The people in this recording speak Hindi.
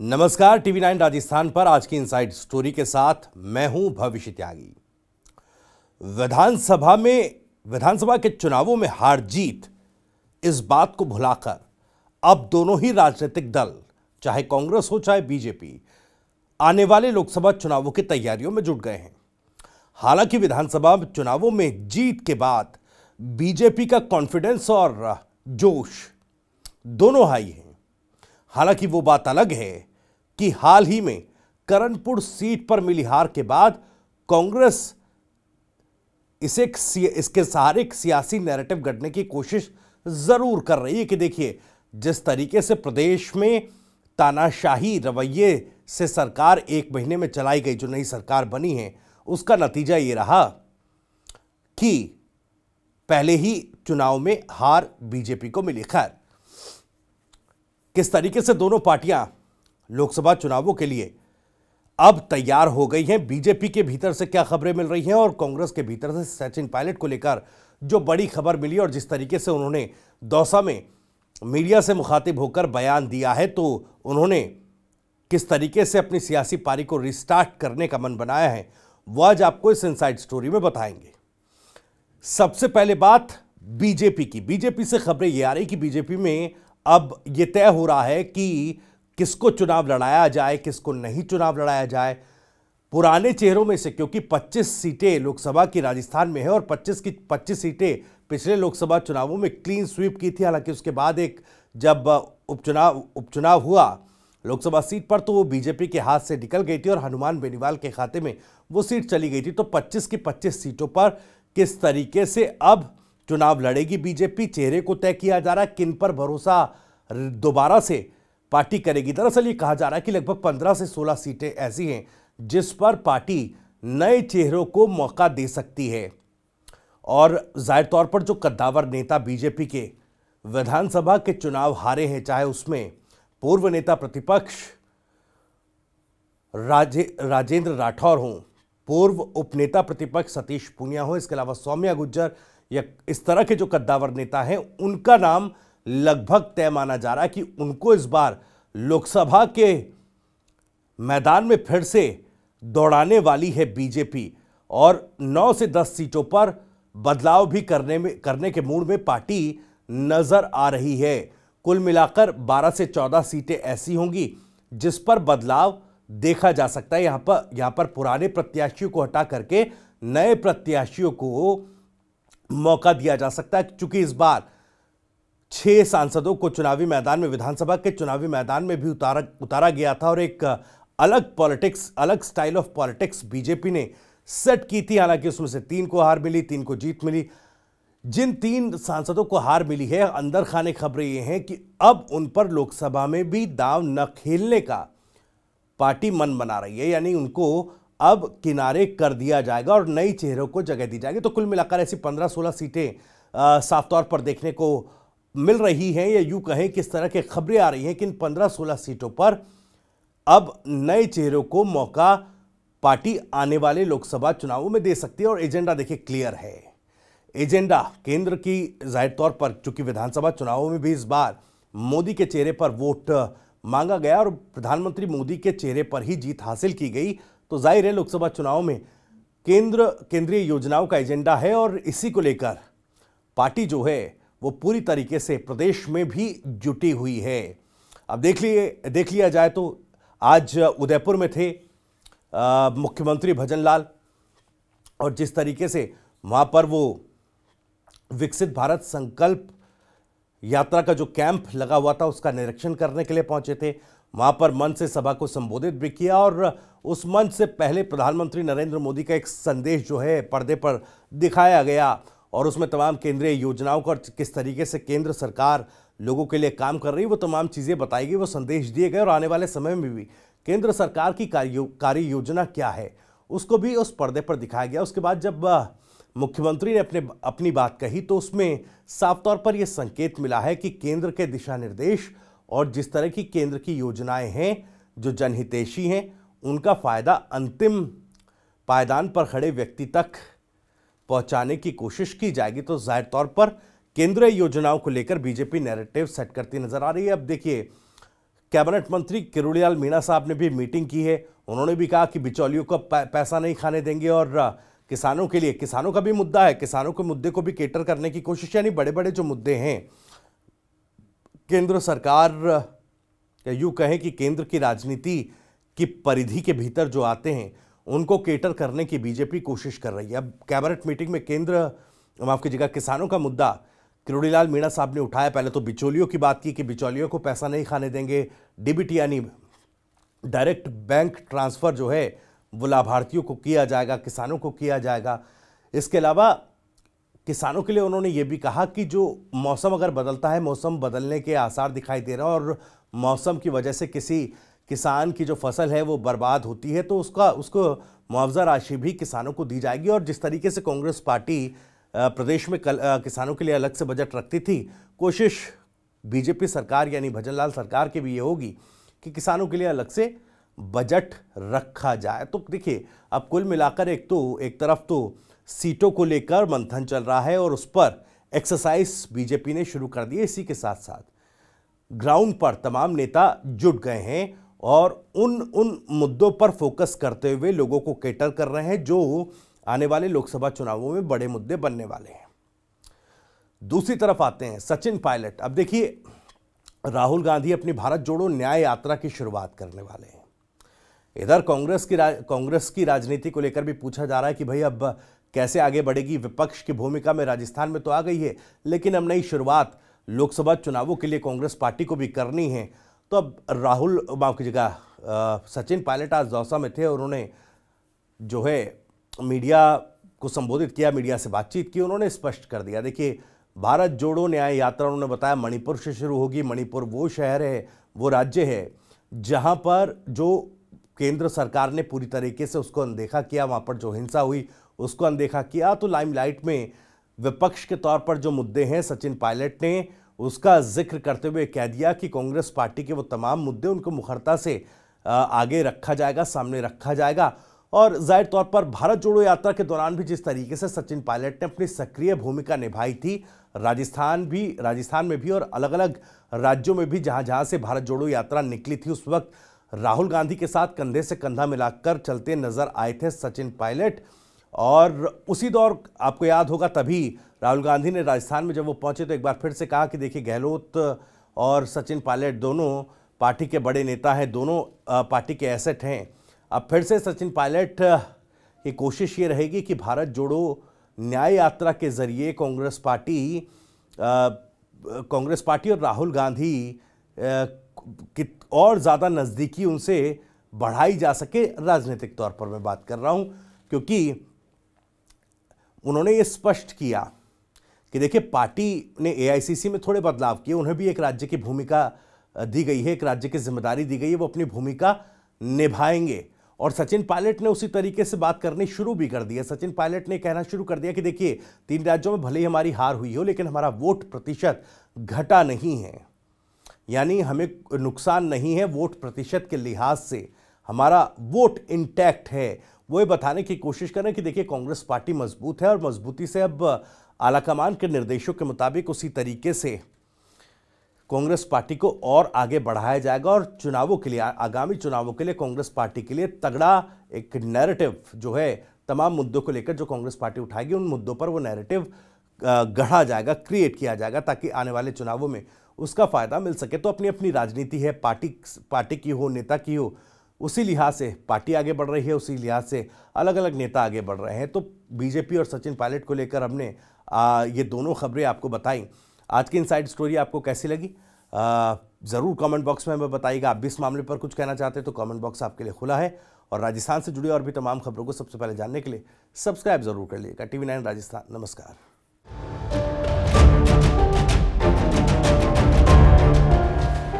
नमस्कार, टीवी 9 राजस्थान पर आज की इनसाइड स्टोरी के साथ मैं हूं भविष्य त्यागी। विधानसभा के चुनावों में हार जीत इस बात को भुलाकर अब दोनों ही राजनीतिक दल, चाहे कांग्रेस हो चाहे बीजेपी, आने वाले लोकसभा चुनावों की तैयारियों में जुट गए हैं। हालांकि विधानसभा चुनावों में जीत के बाद बीजेपी का कॉन्फिडेंस और जोश दोनों हाई हैं। हालांकि वो बात अलग है कि हाल ही में करणपुर सीट पर मिली हार के बाद कांग्रेस इसके सहारे एक सियासी नैरेटिव गढ़ने की कोशिश जरूर कर रही है कि देखिए, जिस तरीके से प्रदेश में तानाशाही रवैये से सरकार एक महीने में चलाई गई, जो नई सरकार बनी है, उसका नतीजा ये रहा कि पहले ही चुनाव में हार बीजेपी को मिली। खैर, किस तरीके से दोनों पार्टियां लोकसभा चुनावों के लिए अब तैयार हो गई हैं, बीजेपी के भीतर से क्या खबरें मिल रही हैं और कांग्रेस के भीतर से सचिन पायलट को लेकर जो बड़ी खबर मिली और जिस तरीके से उन्होंने दौसा में मीडिया से मुखातिब होकर बयान दिया है, तो उन्होंने किस तरीके से अपनी सियासी पारी को रिस्टार्ट करने का मन बनाया है, वो आज आपको इस इनसाइड स्टोरी में बताएंगे। सबसे पहले बात बीजेपी की। बीजेपी से खबरें ये आ रही कि बीजेपी में अब यह तय हो रहा है कि किसको चुनाव लड़ाया जाए, किसको नहीं चुनाव लड़ाया जाए। पुराने चेहरों में से, क्योंकि 25 सीटें लोकसभा की राजस्थान में है और 25 की 25 सीटें पिछले लोकसभा चुनावों में क्लीन स्वीप की थी। हालांकि उसके बाद जब उपचुनाव हुआ लोकसभा सीट पर, तो वो बीजेपी के हाथ से निकल गई थी और हनुमान बेनीवाल के खाते में वो सीट चली गई थी। तो 25 की 25 सीटों पर किस तरीके से अब चुनाव लड़ेगी बीजेपी, चेहरे को तय किया जा रहा है। किन पर भरोसा दोबारा से पार्टी करेगी। दरअसल ये कहा जा रहा है कि लगभग 15 से 16 सीटें ऐसी हैं जिस पर पार्टी नए चेहरों को मौका दे सकती है। और जाहिर तौर पर जो कद्दावर नेता बीजेपी के विधानसभा के चुनाव हारे हैं, चाहे उसमें पूर्व नेता प्रतिपक्ष राजेंद्र राठौर हों, पूर्व उपनेता प्रतिपक्ष सतीश पूनिया हो, इसके अलावा सौम्या गुर्जर, या इस तरह के जो कद्दावर नेता हैं, उनका नाम लगभग तय माना जा रहा है कि उनको इस बार लोकसभा के मैदान में फिर से दौड़ाने वाली है बीजेपी। और 9 से 10 सीटों पर बदलाव भी करने के मूड में पार्टी नजर आ रही है। कुल मिलाकर 12 से 14 सीटें ऐसी होंगी जिस पर बदलाव देखा जा सकता है। यहां पर पुराने प्रत्याशियों को हटा करके नए प्रत्याशियों को मौका दिया जा सकता है। चूंकि इस बार 6 सांसदों को चुनावी मैदान में, विधानसभा के चुनावी मैदान में भी उतारा गया था और एक अलग स्टाइल ऑफ पॉलिटिक्स बीजेपी ने सेट की थी। हालांकि उसमें से 3 को हार मिली, 3 को जीत मिली। जिन 3 सांसदों को हार मिली है, अंदर खाने खबरें ये हैं कि अब उन पर लोकसभा में भी दांव न खेलने का पार्टी मन बना रही है, यानी उनको अब किनारे कर दिया जाएगा और नई चेहरों को जगह दी जाएगी। तो कुल मिलाकर ऐसी 15-16 सीटें साफ तौर पर देखने को मिल रही हैं, या यूं कहें किस तरह की खबरें आ रही हैं कि इन 15-16 सीटों पर अब नए चेहरों को मौका पार्टी आने वाले लोकसभा चुनावों में दे सकती है। और एजेंडा देखिए क्लियर है। एजेंडा केंद्र की, जाहिर तौर पर चूंकि विधानसभा चुनावों में भी इस बार मोदी के चेहरे पर वोट मांगा गया और प्रधानमंत्री मोदी के चेहरे पर ही जीत हासिल की गई, तो जाहिर है लोकसभा चुनाव में केंद्रीय योजनाओं का एजेंडा है और इसी को लेकर पार्टी जो है वो पूरी तरीके से प्रदेश में भी जुटी हुई है। अब देख लिया जाए तो आज उदयपुर में थे मुख्यमंत्री भजन लाल, और जिस तरीके से वहां पर वो विकसित भारत संकल्प यात्रा का जो कैंप लगा हुआ था उसका निरीक्षण करने के लिए पहुंचे थे। वहां पर मंच से सभा को संबोधित भी किया और उस मंच से पहले प्रधानमंत्री नरेंद्र मोदी का एक संदेश जो है पर्दे पर दिखाया गया और उसमें तमाम केंद्रीय योजनाओं का किस तरीके से केंद्र सरकार लोगों के लिए काम कर रही है, वो तमाम चीज़ें बताई गई, वो संदेश दिए गए और आने वाले समय में भी केंद्र सरकार की कार्य योजना क्या है उसको भी उस पर्दे पर दिखाया गया। उसके बाद जब मुख्यमंत्री ने अपनी बात कही तो उसमें साफ तौर पर यह संकेत मिला है कि केंद्र के दिशा निर्देश और जिस तरह की केंद्र की योजनाएं हैं जो जनहितैषी हैं, उनका फायदा अंतिम पायदान पर खड़े व्यक्ति तक पहुंचाने की कोशिश की जाएगी। तो जाहिर तौर पर केंद्रीय योजनाओं को लेकर बीजेपी नैरेटिव सेट करती नजर आ रही है। अब देखिए, कैबिनेट मंत्री किरोड़ीलाल मीणा साहब ने भी मीटिंग की है। उन्होंने भी कहा कि बिचौलियों को पैसा नहीं खाने देंगे और किसानों के लिए, किसानों का भी मुद्दा है, किसानों के मुद्दे को भी केटर करने की कोशिश, यानी बड़े बड़े जो मुद्दे हैं केंद्र सरकार, या यूं कहें कि केंद्र की राजनीति की परिधि के भीतर जो आते हैं उनको केटर करने की बीजेपी कोशिश कर रही है। अब कैबिनेट मीटिंग में माफ कीजिएगा, किसानों का मुद्दा किरोड़ीलाल मीणा साहब ने उठाया। पहले तो बिचौलियों की बात की कि बिचौलियों को पैसा नहीं खाने देंगे, डीबीटी यानी डायरेक्ट बैंक ट्रांसफर जो है वो लाभार्थियों को किया जाएगा, किसानों को किया जाएगा। इसके अलावा किसानों के लिए उन्होंने ये भी कहा कि जो मौसम अगर बदलता है, मौसम बदलने के आसार दिखाई दे रहा है और मौसम की वजह से किसी किसान की जो फसल है वो बर्बाद होती है तो उसको मुआवजा राशि भी किसानों को दी जाएगी। और जिस तरीके से कांग्रेस पार्टी प्रदेश में किसानों के लिए अलग से बजट रखती थी, कोशिश बीजेपी सरकार यानी भजनलाल सरकार की भी ये होगी कि किसानों के लिए अलग से बजट रखा जाए। तो देखिए, अब कुल मिलाकर एक तरफ तो सीटों को लेकर मंथन चल रहा है और उस पर एक्सरसाइज बीजेपी ने शुरू कर दी है। इसी के साथ साथ ग्राउंड पर तमाम नेता जुट गए हैं और उन मुद्दों पर फोकस करते हुए लोगों को केटर कर रहे हैं जो आने वाले लोकसभा चुनावों में बड़े मुद्दे बनने वाले हैं। दूसरी तरफ आते हैं सचिन पायलट। अब देखिए, राहुल गांधी अपनी भारत जोड़ो न्याय यात्रा की शुरुआत करने वाले हैं। इधर कांग्रेस की राजनीति को लेकर भी पूछा जा रहा है कि भाई अब कैसे आगे बढ़ेगी। विपक्ष की भूमिका में राजस्थान में तो आ गई है, लेकिन अब नई शुरुआत लोकसभा चुनावों के लिए कांग्रेस पार्टी को भी करनी है। तो अब माफ कीजिएगा, सचिन पायलट आज दौसा में थे और उन्होंने जो है मीडिया को संबोधित किया, मीडिया से बातचीत की। उन्होंने स्पष्ट कर दिया, देखिए भारत जोड़ो न्याय यात्रा उन्होंने बताया मणिपुर से शुरू होगी। मणिपुर वो शहर है, वो राज्य है जहां पर जो केंद्र सरकार ने पूरी तरीके से उसको अनदेखा किया, वहां पर जो हिंसा हुई उसको अनदेखा किया। तो लाइमलाइट में विपक्ष के तौर पर जो मुद्दे हैं, सचिन पायलट ने उसका जिक्र करते हुए कह दिया कि कांग्रेस पार्टी के वो तमाम मुद्दे उनको मुखरता से आगे रखा जाएगा, सामने रखा जाएगा। और जाहिर तौर पर भारत जोड़ो यात्रा के दौरान भी जिस तरीके से सचिन पायलट ने अपनी सक्रिय भूमिका निभाई थी, राजस्थान में भी और अलग अलग राज्यों में भी जहां जहां से भारत जोड़ो यात्रा निकली थी, उस वक्त राहुल गांधी के साथ कंधे से कंधा मिलाकर चलते नजर आए थे सचिन पायलट। और उसी दौर आपको याद होगा, तभी राहुल गांधी ने राजस्थान में जब वो पहुंचे तो एक बार फिर से कहा कि देखिए गहलोत और सचिन पायलट दोनों पार्टी के बड़े नेता हैं, दोनों पार्टी के एसेट हैं। अब फिर से सचिन पायलट की कोशिश ये रहेगी कि भारत जोड़ो न्याय यात्रा के जरिए कांग्रेस पार्टी और राहुल गांधी की और ज़्यादा नज़दीकी उनसे बढ़ाई जा सके। राजनीतिक तौर पर मैं बात कर रहा हूं, क्योंकि उन्होंने ये स्पष्ट किया कि देखिए पार्टी ने एआईसीसी में थोड़े बदलाव किए, उन्हें भी एक राज्य की भूमिका दी गई है, एक राज्य की जिम्मेदारी दी गई है, वो अपनी भूमिका निभाएंगे। और सचिन पायलट ने उसी तरीके से बात करनी शुरू भी कर दी है। सचिन पायलट ने कहना शुरू कर दिया कि देखिए 3 राज्यों में भले ही हमारी हार हुई हो, लेकिन हमारा वोट प्रतिशत घटा नहीं है, यानी हमें नुकसान नहीं है वोट प्रतिशत के लिहाज से, हमारा वोट इंटैक्ट है। वो ये बताने की कोशिश करें कि देखिए कांग्रेस पार्टी मजबूत है और मजबूती से अब आलाकमान के निर्देशों के मुताबिक उसी तरीके से कांग्रेस पार्टी को और आगे बढ़ाया जाएगा। और चुनावों के लिए, आगामी चुनावों के लिए कांग्रेस पार्टी के लिए तगड़ा एक नैरेटिव जो है, तमाम मुद्दों को लेकर जो कांग्रेस पार्टी उठाएगी उन मुद्दों पर वो नैरेटिव गढ़ा जाएगा, क्रिएट किया जाएगा, ताकि आने वाले चुनावों में उसका फायदा मिल सके। तो अपनी अपनी राजनीति है, पार्टी की हो, नेता की हो, उसी लिहाज से पार्टी आगे बढ़ रही है, उसी लिहाज से अलग अलग नेता आगे बढ़ रहे हैं। तो बीजेपी और सचिन पायलट को लेकर हमने ये दोनों खबरें आपको बताई। आज की इनसाइड स्टोरी आपको कैसी लगी ज़रूर कमेंट बॉक्स में हमें बताइएगा। आप भी इस मामले पर कुछ कहना चाहते हैं तो कमेंट बॉक्स आपके लिए खुला है। और राजस्थान से जुड़ी और भी तमाम खबरों को सबसे पहले जानने के लिए सब्सक्राइब जरूर कर लीजिएगा। TV9 राजस्थान। नमस्कार।